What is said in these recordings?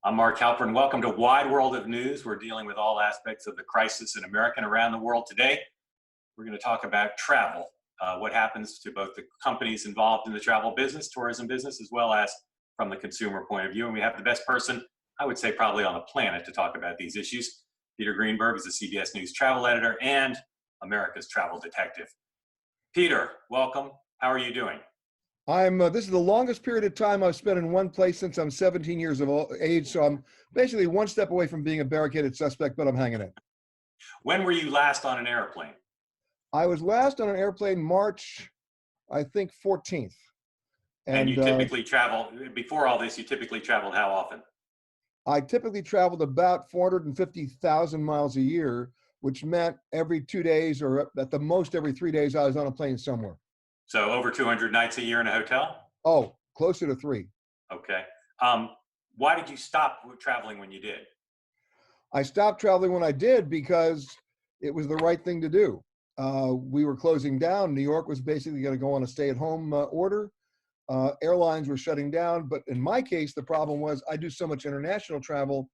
I'm Mark Halperin. Welcome to Wide World of News. We're dealing with all aspects of the crisis in America and around the world today. We're going to talk about travel, what happens to both the companies involved in the travel business, tourism business, as well as from the consumer point of view. And we have the best person, I would say probably on the planet, to talk about these issues. Peter Greenberg is the CBS News travel editor and America's travel detective. Peter, welcome. How are you doing? This is the longest period of time I've spent in one place since I'm 17 years of age, so I'm basically one step away from being a barricaded suspect, but I'm hanging in. When were you last on an airplane? I was last on an airplane March, I think, 14th. And you typically travel, before all this, you typically traveled how often? I typically traveled about 450,000 miles a year, which meant every 2 days or at the most every 3 days I was on a plane somewhere. So over 200 nights a year in a hotel? Oh, closer to 3. Okay. Why did you stop traveling when you did? I stopped traveling when I did because it was the right thing to do. We were closing down. New York was basically going to go on a stay-at-home order. Airlines were shutting down. But in my case, the problem was I do so much international travel.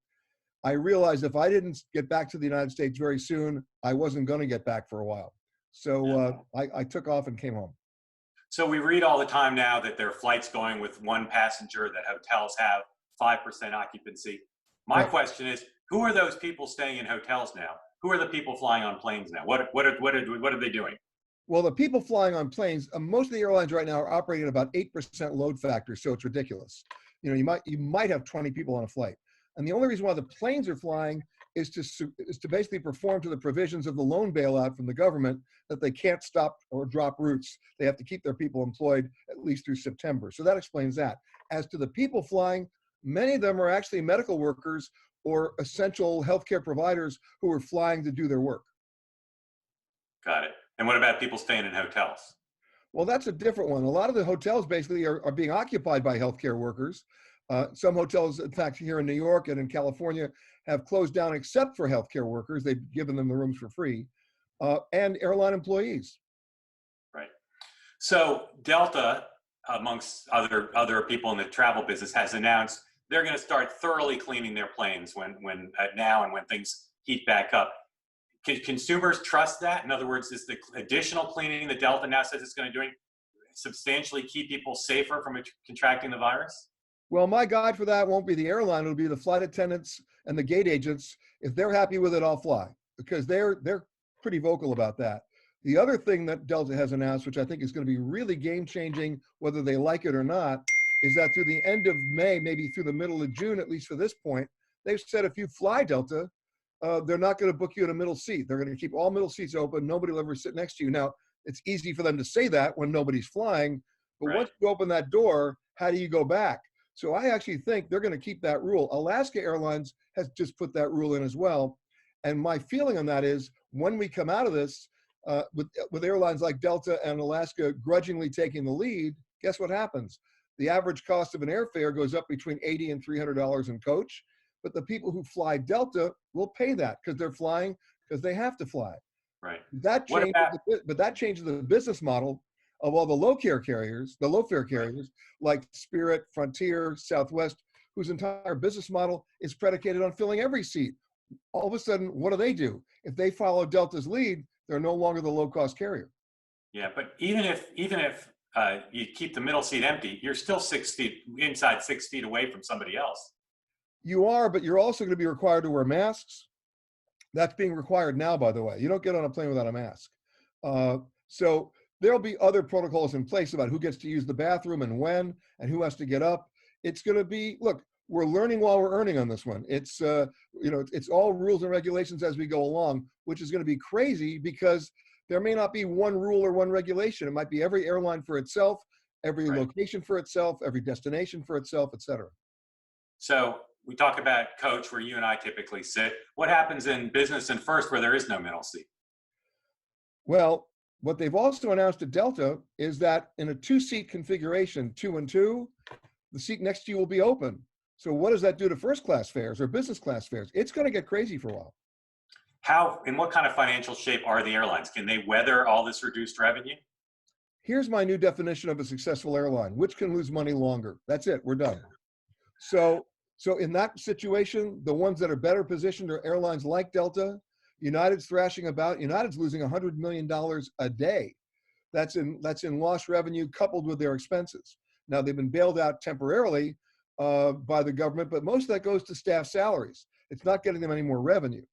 I realized if I didn't get back to the United States very soon, I wasn't going to get back for a while. So I took off and came home. So we read all the time now that there are flights going with one passenger, that hotels have 5% occupancy. My question is, who are those people staying in hotels now? Who are the people flying on planes now? What are they doing? Well, the people flying on planes, most of the airlines right now are operating at about 8% load factor, so it's ridiculous. You know, you might have 20 people on a flight. And the only reason why the planes are flying is to basically perform to the provisions of the loan bailout from the government that they can't stop or drop routes. They have to keep their people employed at least through September. So that explains that. As to the people flying, many of them are actually medical workers or essential healthcare providers who are flying to do their work. Got it. And what about people staying in hotels? Well, that's a different one. A lot of the hotels basically are being occupied by healthcare workers. Some hotels, in fact, here in New York and in California, have closed down except for healthcare workers. They've given them the rooms for free, and airline employees. Right. So Delta, amongst other people in the travel business, has announced they're going to start thoroughly cleaning their planes when now and when things heat back up. Can consumers trust that? In other words, is the additional cleaning that Delta now says it's going to do substantially keep people safer from contracting the virus? Well, my guide for that won't be the airline. It'll be the flight attendants and the gate agents. If they're happy with it, I'll fly, because they're pretty vocal about that. The other thing that Delta has announced, which I think is going to be really game-changing, whether they like it or not, is that through the end of May, maybe through the middle of June, at least for this point, they've said if you fly Delta, they're not going to book you in a middle seat. They're going to keep all middle seats open. Nobody will ever sit next to you. Now, it's easy for them to say that when nobody's flying, but Right. once you open that door, how do you go back? So I actually think they're going to keep that rule. Alaska Airlines has just put that rule in as well. And my feeling on that is when we come out of this, with airlines like Delta and Alaska grudgingly taking the lead, guess what happens? The average cost of an airfare goes up between $80 and $300 in coach, but the people who fly Delta will pay that because they're flying because they have to fly. Right. That changes the business model of all the low fare carriers, like Spirit, Frontier, Southwest, whose entire business model is predicated on filling every seat. All of a sudden, what do? If they follow Delta's lead, they're no longer the low-cost carrier. Yeah, but even if you keep the middle seat empty, you're still 6 feet inside, 6 feet away from somebody else. You are, but you're also going to be required to wear masks. That's being required now, by the way. You don't get on a plane without a mask. So there'll be other protocols in place about who gets to use the bathroom and when, and who has to get up. It's going to be, look, we're learning while we're earning on this one. It's, it's all rules and regulations as we go along, which is going to be crazy because there may not be one rule or one regulation. It might be every airline for itself, every location for itself, every destination for itself, et cetera. So we talk about coach, where you and I typically sit. What happens in business and first, where there is no middle seat? Well, what they've also announced at Delta is that in a 2-seat configuration, 2 and 2, the seat next to you will be open. So what does that do to first class fares or business class fares? It's going to get crazy for a while. In what kind of financial shape are the airlines? Can they weather all this reduced revenue? Here's my new definition of a successful airline: which can lose money longer. That's it. We're done. So So in that situation, the ones that are better positioned are airlines like Delta. United's thrashing about. United's losing $100 million a day. That's in lost revenue coupled with their expenses. Now they've been bailed out temporarily by the government, but most of that goes to staff salaries. It's not getting them any more revenue.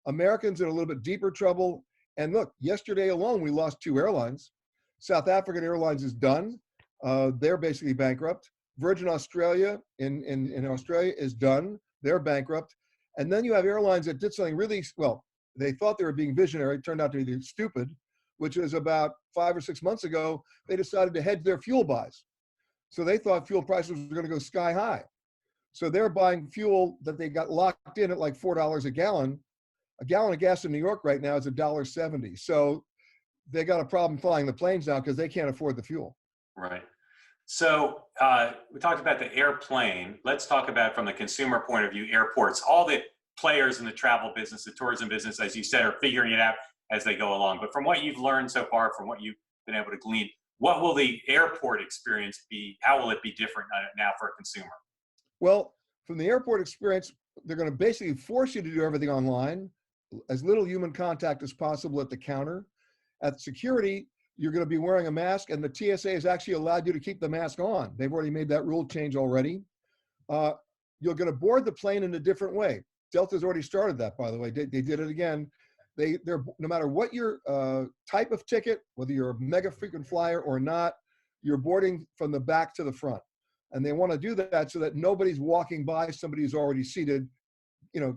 Americans in a little bit deeper trouble. And look, yesterday alone, we lost 2 airlines. South African Airlines is done. They're basically bankrupt. Virgin Australia in Australia is done. They're bankrupt. And then you have airlines that did something really, well, they thought they were being visionary, turned out to be stupid, which is about 5 or 6 months ago, they decided to hedge their fuel buys. So they thought fuel prices were going to go sky high. So they're buying fuel that they got locked in at like $4 a gallon. A gallon of gas in New York right now is $1.70. So they got a problem flying the planes now because they can't afford the fuel. Right. So we talked about the airplane. Let's talk about, from the consumer point of view, airports. All the players in the travel business, the tourism business, as you said, are figuring it out as they go along. But from what you've learned so far, from what you've been able to glean, what will the airport experience be? How will it be different now for a consumer? Well, from the airport experience, they're going to basically force you to do everything online, as little human contact as possible at the counter. At security, you're going to be wearing a mask, and the TSA has actually allowed you to keep the mask on. They've already made that rule change already. You're going to board the plane in a different way. Delta's already started that, by the way. They did it again. They're no matter what your type of ticket, whether you're a mega frequent flyer or not, you're boarding from the back to the front. And they want to do that so that nobody's walking by somebody who's already seated,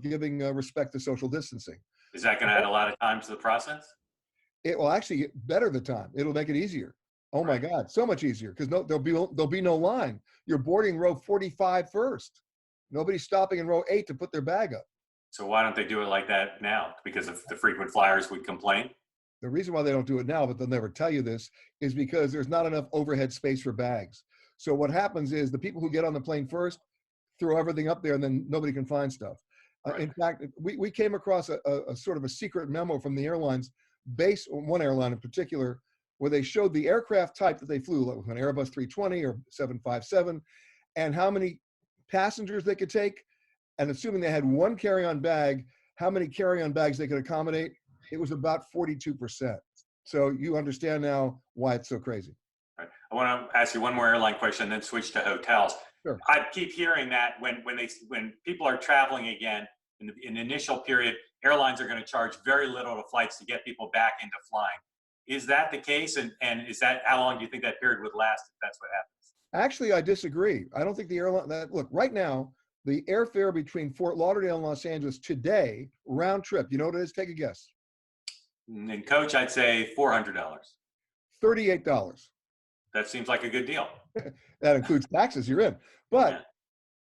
giving respect to social distancing. Is that going to add a lot of time to the process? It will actually better the time. It'll make it easier. Oh my God, so much easier, because there'll be no line. You're boarding row 45 first. Nobody's stopping in row 8 to put their bag up. So why don't they do it like that now? Because if the frequent flyers would complain? The reason why they don't do it now, but they'll never tell you this, is because there's not enough overhead space for bags. So what happens is the people who get on the plane first throw everything up there, and then nobody can find stuff. Right. In fact, we came across a sort of a secret memo from the airlines, one airline in particular, where they showed the aircraft type that they flew, like an Airbus 320 or 757, and how many passengers they could take. And assuming they had one carry-on bag, how many carry-on bags they could accommodate, it was about 42%. So you understand now why it's so crazy. Right. I want to ask you one more airline question and then switch to hotels. Sure. I keep hearing that when people are traveling again, in the initial period, airlines are going to charge very little to flights to get people back into flying. Is that the case? And is that, how long do you think that period would last if that's what happens? Actually, I disagree. I don't think the airline, look, right now, the airfare between Fort Lauderdale and Los Angeles today, round trip, you know what it is? Take a guess. In coach, I'd say $400. $38. That seems like a good deal. That includes taxes, you're in. But Yeah.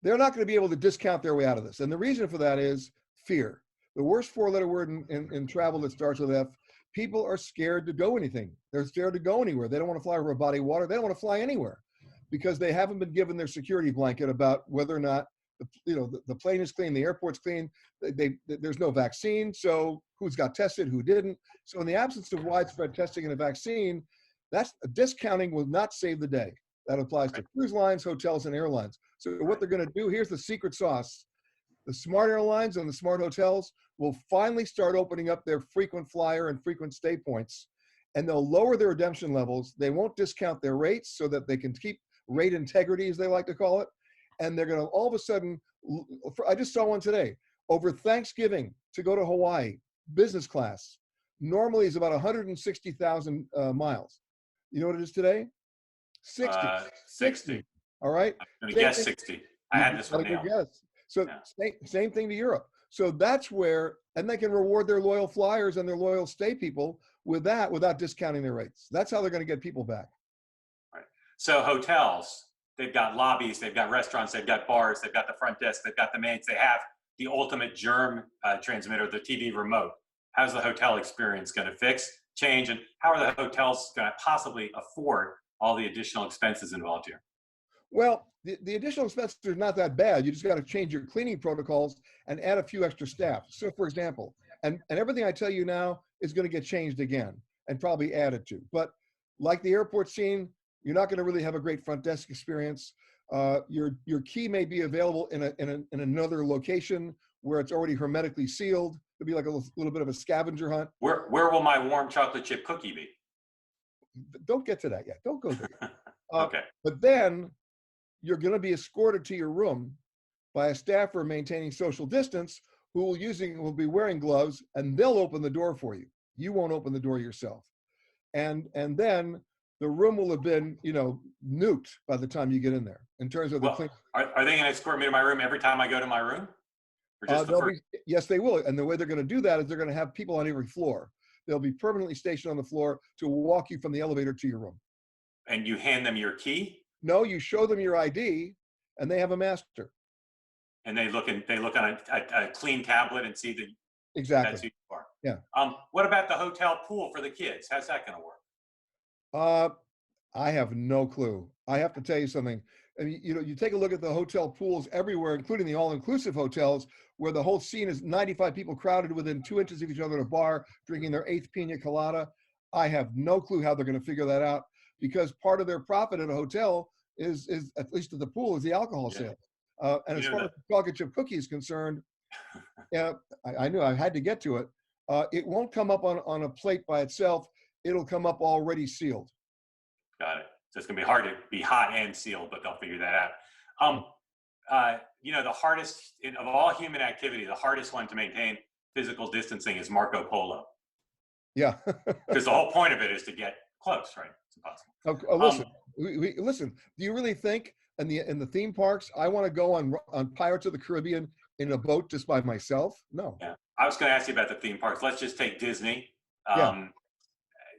they're not going to be able to discount their way out of this. And the reason for that is fear. The worst 4-letter word in travel that starts with F. People are scared to go anything. They're scared to go anywhere. They don't want to fly over a body of water. They don't want to fly anywhere because they haven't been given their security blanket about whether or not the plane is clean, the airport's clean. There's no vaccine, so who's got tested, who didn't. So in the absence of widespread testing and a vaccine, that's discounting will not save the day. That applies to cruise lines, hotels, and airlines. So what they're going to do, here's the secret sauce. The smart airlines and the smart hotels will finally start opening up their frequent flyer and frequent stay points, and they'll lower their redemption levels. They won't discount their rates so that they can keep rate integrity, as they like to call it. And they're going to all of a sudden, I just saw one today, over Thanksgiving to go to Hawaii, business class, normally is about 160,000 miles. You know what it is today? 60. 60. All right. I'm going to guess 60. I had this one now. Guess. So yeah. Same thing to Europe. So that's where, and they can reward their loyal flyers and their loyal stay people with that without discounting their rates. That's how they're going to get people back. Right. So hotels, they've got lobbies, they've got restaurants, they've got bars, they've got the front desk, they've got the maids, they have the ultimate germ transmitter, the TV remote. How's the hotel experience going to change, and how are the hotels going to possibly afford all the additional expenses involved here? Well, the additional expenses are not that bad. You just got to change your cleaning protocols and add a few extra staff. So for example, and everything I tell you now is going to get changed again and probably added to. But like the airport scene, you're not going to really have a great front desk experience. Your key may be available in another location where it's already hermetically sealed. It'll be like a little bit of a scavenger hunt. Where will my warm chocolate chip cookie be? Don't get to that yet. Don't go there yet. Okay. But then you're going to be escorted to your room by a staffer maintaining social distance who will be wearing gloves, and they'll open the door for you. You won't open the door yourself. And then the room will have been, nuked by the time you get in there in terms of the clean. Are they going to escort me to my room every time I go to my room? Or just the first? Yes, they will. And the way they're going to do that is they're going to have people on every floor. They'll be permanently stationed on the floor to walk you from the elevator to your room. And you hand them your key? No, you show them your ID, and they have a master. And they look on a clean tablet and see that exactly that's who you are. Yeah. What about the hotel pool for the kids? How's that going to work? I have no clue. I have to tell you something. I mean, you take a look at the hotel pools everywhere, including the all-inclusive hotels, where the whole scene is 95 people crowded within 2 inches of each other at a bar, drinking their 8th pina colada. I have no clue how they're going to figure that out, because part of their profit at a hotel is at least at the pool, is the alcohol sales. And as far as the chocolate chip cookie is concerned, I knew I had to get to it. It won't come up on a plate by itself. It'll come up already sealed. Got it. So it's going to be hard to be hot and sealed, but they'll figure that out. The hardest of all human activity, the hardest one to maintain physical distancing is Marco Polo. Yeah. Because the whole point of it is to get close, right? It's impossible. Listen, listen. Do you really think in the theme parks I want to go on Pirates of the Caribbean in a boat just by myself? No. Yeah. I was going to ask you about the theme parks. Let's just take Disney. Yeah.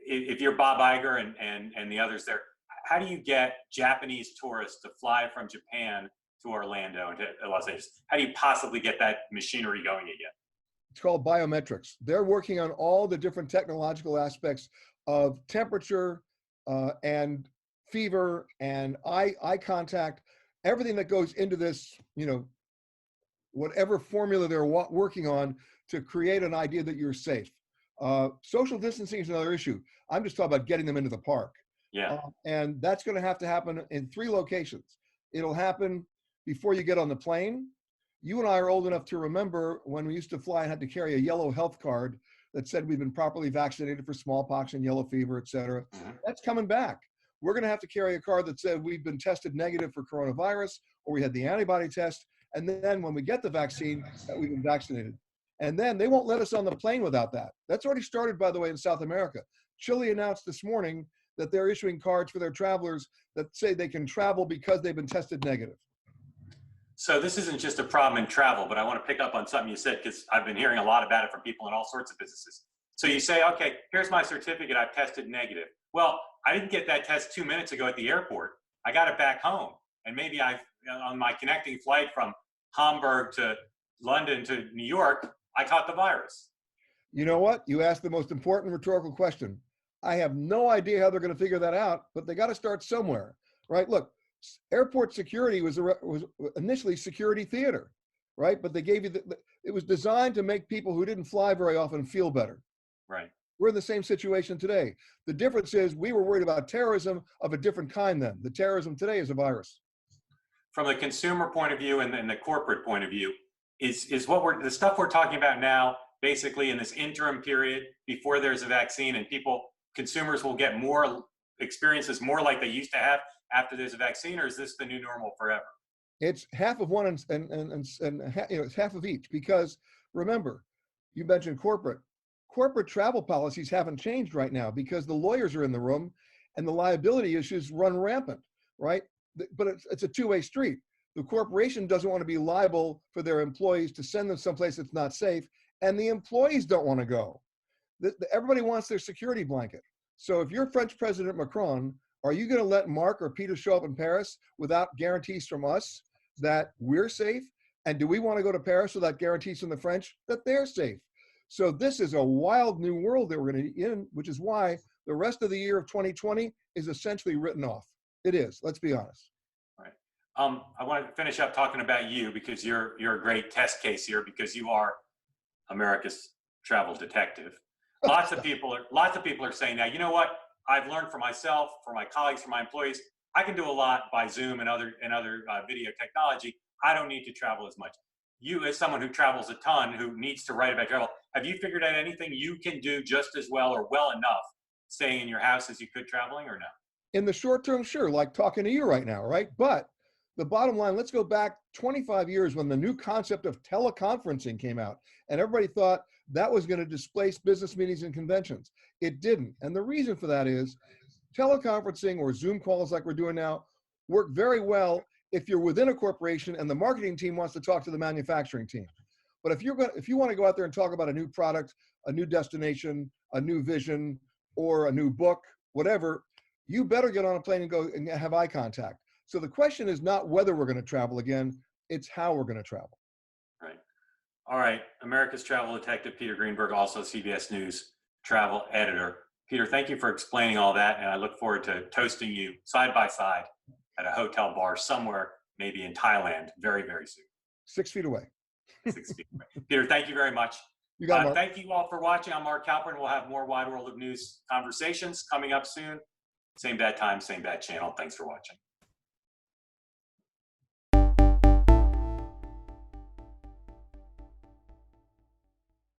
If you're Bob Iger and the others there, how do you get Japanese tourists to fly from Japan to Orlando and to Los Angeles? How do you possibly get that machinery going again? It's called biometrics. They're working on all the different technological aspects of temperature and fever and eye contact, everything that goes into this, whatever formula they're working on to create an idea that you're safe. Social distancing is another issue. I'm just talking about getting them into the park. Yeah. And that's going to have to happen in 3 locations. It'll happen before you get on the plane. You and I are old enough to remember when we used to fly and had to carry a yellow health card that said we've been properly vaccinated for smallpox and yellow fever, et cetera. Mm-hmm. That's coming back. We're going to have to carry a card that said we've been tested negative for coronavirus, or we had the antibody test. And then when we get the vaccine, that we've been vaccinated. And then they won't let us on the plane without that. That's already started, by the way, in South America. Chile announced this morning that they're issuing cards for their travelers that say they can travel because they've been tested negative. So this isn't just a problem in travel, but I want to pick up on something you said, because I've been hearing a lot about it from people in all sorts of businesses. So you say, okay, here's my certificate, I've tested negative. Well, I didn't get that test 2 minutes ago at the airport. I got it back home. And maybe on my connecting flight from Hamburg to London to New York, I caught the virus. You know what? You asked the most important rhetorical question. I have no idea how they're going to figure that out, but they got to start somewhere, right? Look, airport security was initially security theater, right? But they gave you it was designed to make people who didn't fly very often feel better. Right. We're in the same situation today. The difference is we were worried about terrorism of a different kind then. The terrorism today is a virus. From the consumer point of view and the corporate point of view, is the stuff we're talking about now, basically in this interim period before there's a vaccine, and consumers will get more experiences more like they used to have after there's a vaccine, or is this the new normal forever? It's half of one and it's half of each, because remember, you mentioned corporate travel policies haven't changed right now because the lawyers are in the room and the liability issues run rampant, right? But it's a two-way street. The corporation doesn't want to be liable for their employees to send them someplace that's not safe, and the employees don't want to go. Everybody wants their security blanket. So if you're French President Macron, are you going to let Mark or Peter show up in Paris without guarantees from us that we're safe? And do we want to go to Paris without guarantees from the French that they're safe? So this is a wild new world that we're going to be in, which is why the rest of the year of 2020 is essentially written off. It is, let's be honest. Right. I want to finish up talking about you, because you're a great test case here, because you are America's travel detective. Lots of people are saying now, you know what? I've learned for myself, for my colleagues, for my employees, I can do a lot by Zoom and other video technology. I don't need to travel as much. You, as someone who travels a ton, who needs to write about travel, have you figured out anything you can do just as well or well enough staying in your house as you could traveling, or no? In the short term, sure, like talking to you right now, right? But the bottom line, let's go back 25 years when the new concept of teleconferencing came out, and everybody thought that was going to displace business meetings and conventions. It didn't. And the reason for that is teleconferencing or Zoom calls like we're doing now work very well if you're within a corporation and the marketing team wants to talk to the manufacturing team. But if you want to go out there and talk about a new product, a new destination, a new vision, or a new book, whatever, you better get on a plane and go and have eye contact. So the question is not whether we're going to travel again, it's how we're going to travel. Right. All right. America's travel detective, Peter Greenberg, also CBS News travel editor. Peter, thank you for explaining all that. And I look forward to toasting you side by side at a hotel bar somewhere, maybe in Thailand, very, very soon. 6 feet away. 6 feet away. Peter, thank you very much. You got it, Mark. Thank you all for watching. I'm Mark Halperin. We'll have more Wide World of News conversations coming up soon. Same bad time, same bad channel. Thanks for watching.